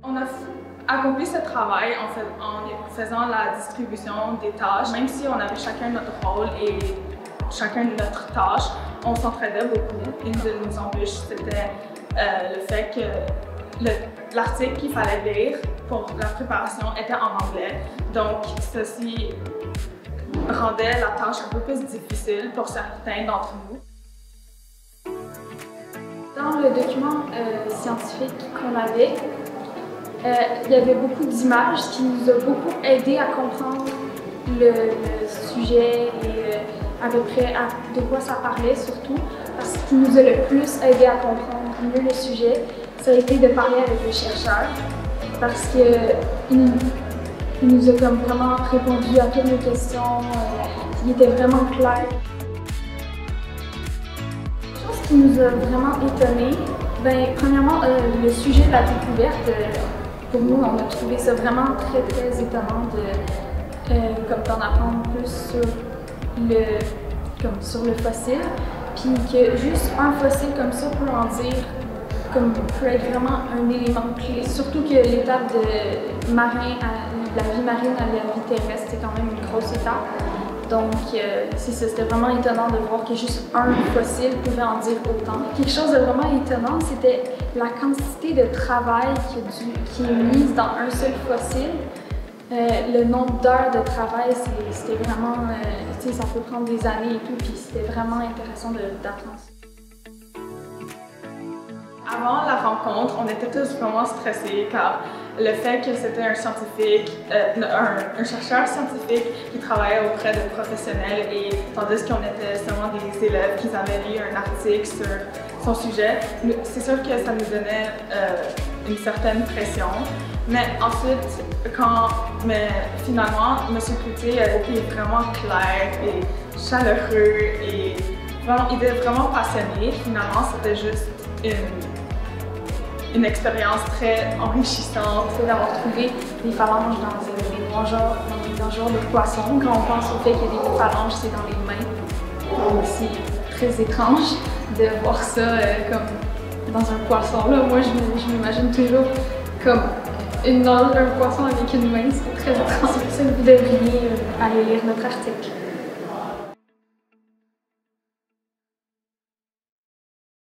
On a accompli ce travail en faisant la distribution des tâches. Même si on avait chacun notre rôle et chacun notre tâche, on s'entraidait beaucoup. Une de nos embûches, c'était le fait que l'article qu'il fallait lire pour la préparation était en anglais. Donc, ceci rendait la tâche un peu plus difficile pour certains d'entre nous. Dans le document scientifique qu'on avait, il y avait beaucoup d'images qui nous ont beaucoup aidé à comprendre le sujet et à peu près de quoi ça parlait surtout. Parce que ce qui nous a le plus aidé à comprendre mieux le sujet, ça a été de parler avec le chercheur. Parce qu'il nous a comme vraiment répondu à toutes nos questions, il était vraiment clair. Ce qui nous a vraiment étonnés, premièrement, le sujet de la découverte, pour nous, on a trouvé ça vraiment très étonnant d'en apprendre plus sur le fossile, puis que juste un fossile comme ça peut être vraiment un élément clé. Surtout que l'étape de la vie marine à la vie terrestre, c'est quand même une grosse étape. Donc, c'était vraiment étonnant de voir que juste un fossile pouvait en dire autant. Quelque chose de vraiment étonnant, c'était la quantité de travail qui est mise dans un seul fossile. Le nombre d'heures de travail, c'était vraiment, ça peut prendre des années et tout, puis c'était vraiment intéressant d'apprendre ça. Avant la rencontre, on était tous vraiment stressés car le fait que c'était un scientifique, un chercheur scientifique qui travaillait auprès de professionnels et tandis qu'on était seulement des élèves qui avaient lu un article sur son sujet, c'est sûr que ça nous donnait une certaine pression. Mais ensuite, finalement, M. Cloutier a été vraiment clair et chaleureux et il était vraiment passionné. Finalement, c'était juste une expérience très enrichissante. D'avoir trouvé des phalanges dans des nageurs de poissons. Quand on pense au fait qu'il y a des phalanges, c'est dans les mains. Donc c'est très étrange de voir ça comme dans un poisson. Là, moi, je m'imagine toujours comme un poisson avec une main. C'est très étrange. Vous devriez aller lire notre article.